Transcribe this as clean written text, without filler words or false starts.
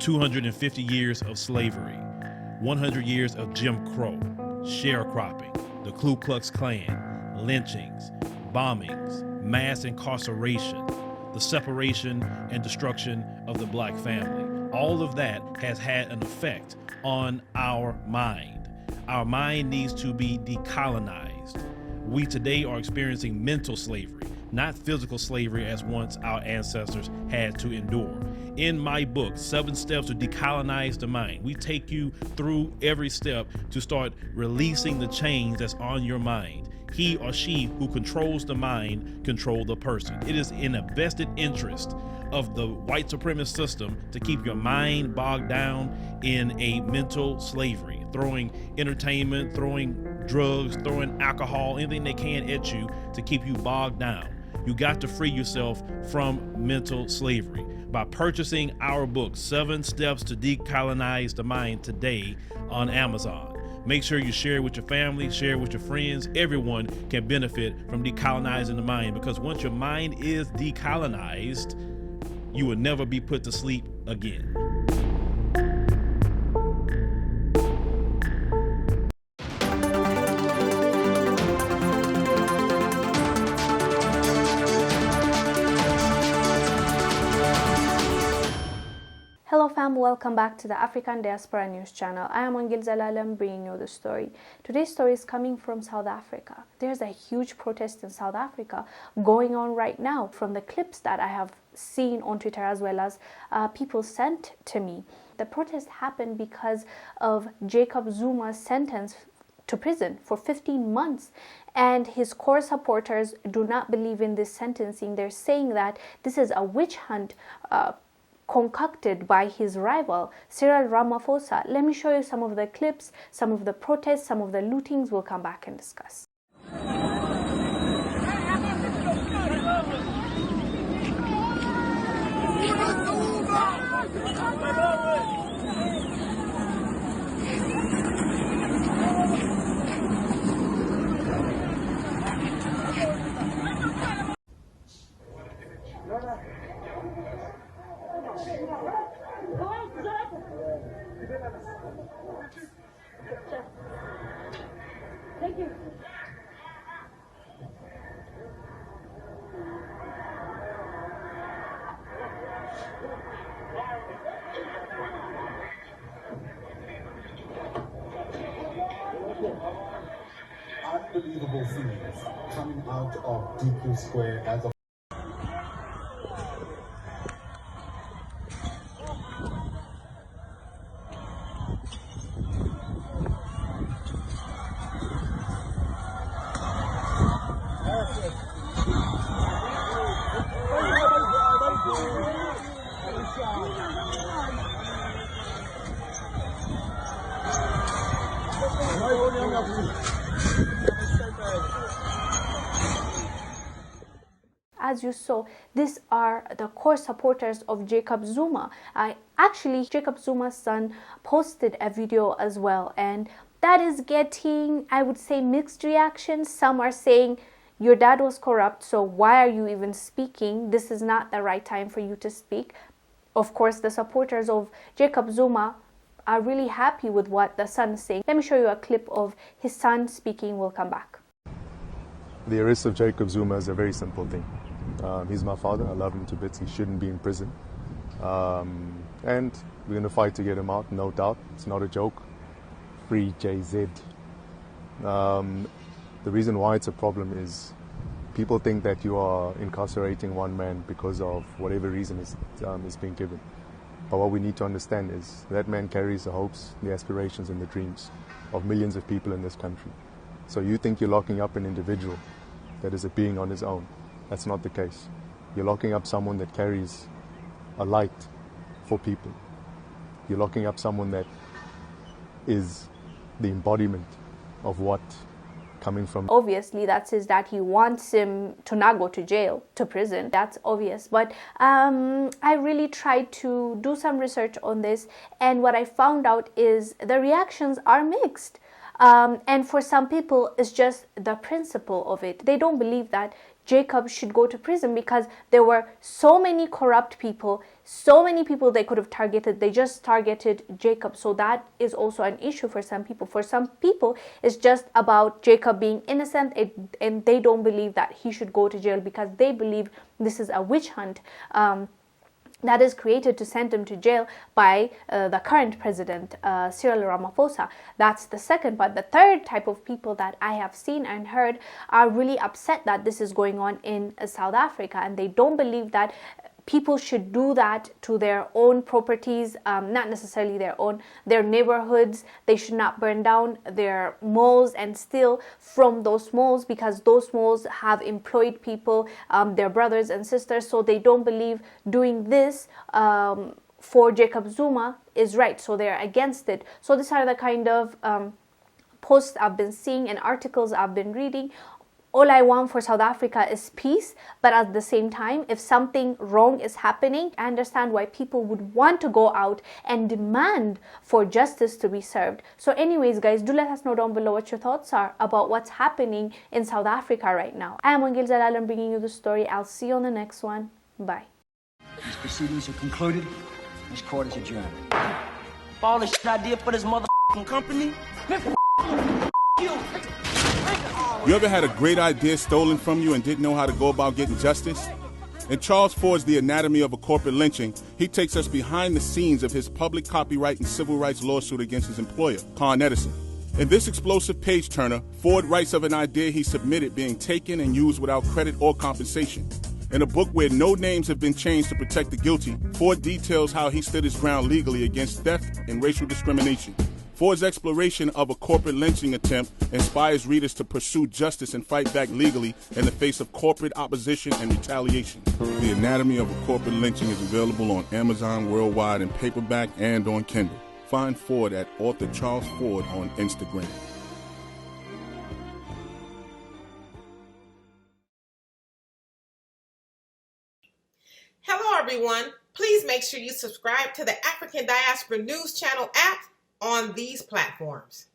250 years of slavery, 100 years of Jim Crow, sharecropping, the Ku Klux Klan, lynchings, bombings, mass incarceration, the separation and destruction of the black family. All of that has had an effect on our mind. Our mind needs to be decolonized. We today are experiencing mental slavery, not physical slavery as once our ancestors had to endure. In my book, 7 Steps to Decolonize the Mind, we take you through every step to start releasing the chains that's on your mind. He or she who controls the mind control the person. It is in the vested interest of the white supremacist system to keep your mind bogged down in a mental slavery, throwing entertainment, throwing drugs, throwing alcohol, anything they can at you to keep you bogged down. You got to free yourself from mental slavery by purchasing our book, 7 Steps to Decolonize the Mind, today on Amazon. Make sure you share it with your family, share it with your friends. Everyone can benefit from decolonizing the mind, because once your mind is decolonized, you will never be put to sleep again. Hello fam, welcome back to the African Diaspora News Channel. I am Wongel Zelalem, bringing you the story. Today's story is coming from South Africa. There's a huge protest in South Africa going on right now. From the clips that I have seen on Twitter, as well as people sent to me, the protest happened because of Jacob Zuma's sentence to prison for 15 months. And his core supporters do not believe in this sentencing. They're saying that this is a witch hunt concocted by his rival, Cyril Ramaphosa. Let me show you some of the clips, some of the protests, some of the lootings. We'll come back and discuss. Thank you. Unbelievable scenes coming out of DQ Square as of As you saw, these are the core supporters of Jacob Zuma. Actually, Jacob Zuma's son posted a video as well, and that is getting, I would say, mixed reactions. Some are saying, your dad was corrupt, so why are you even speaking? This is not the right time for you to speak. Of course, the supporters of Jacob Zuma are really happy with what the son is saying. Let me show you a clip of his son speaking. We'll come back. The arrest of Jacob Zuma is a very simple thing. He's my father. I love him to bits. He shouldn't be in prison. And we're going to fight to get him out, no doubt. It's not a joke. Free JZ. The reason why it's a problem is people think that you are incarcerating one man because of whatever reason is being given. But what we need to understand is that man carries the hopes, the aspirations and the dreams of millions of people in this country. So you think you're locking up an individual that is a being on his own. That's not the case. You're locking up someone that carries a light for people. You're locking up someone that is the embodiment of what coming from. Obviously, that's his dad. He wants him to not go to jail, to prison. That's obvious. But I really tried to do some research on this, and what I found out is the reactions are mixed. And for some people, it's just the principle of it. They don't believe that Jacob should go to prison because there were so many corrupt people, so many people they could have targeted. They just targeted Jacob. So that is also an issue for some people. For some people, it's just about Jacob being innocent, and they don't believe that he should go to jail because they believe this is a witch hunt. That is created to send him to jail by the current president, Cyril Ramaphosa. That's the second. But the third type of people that I have seen and heard are really upset that this is going on in South Africa, and they don't believe that people should do that to their own properties, not necessarily their neighborhoods. They should not burn down their malls and steal from those malls because those malls have employed people, their brothers and sisters. So they don't believe doing this for Jacob Zuma is right. So they're against it. So these are the kind of posts I've been seeing and articles I've been reading. All I want for South Africa is peace, but at the same time, if something wrong is happening, I understand why people would want to go out and demand for justice to be served. So anyways, guys, do let us know down below what your thoughts are about what's happening in South Africa right now. I am Wongel Zelalem bringing you the story. I'll see you on the next one. Bye. These proceedings are concluded. This court is adjourned. All the shit I did for this motherfucking company, you. You ever had a great idea stolen from you and didn't know how to go about getting justice? In Charles Ford's The Anatomy of a Corporate Lynching, he takes us behind the scenes of his public copyright and civil rights lawsuit against his employer, Con Edison. In this explosive page-turner, Ford writes of an idea he submitted being taken and used without credit or compensation. In a book where no names have been changed to protect the guilty, Ford details how he stood his ground legally against theft and racial discrimination. Ford's exploration of a corporate lynching attempt inspires readers to pursue justice and fight back legally in the face of corporate opposition and retaliation. The Anatomy of a Corporate Lynching is available on Amazon worldwide in paperback and on Kindle. Find Ford at author Charles Ford on Instagram. Hello everyone, please make sure you subscribe to the African Diaspora News Channel app on these platforms.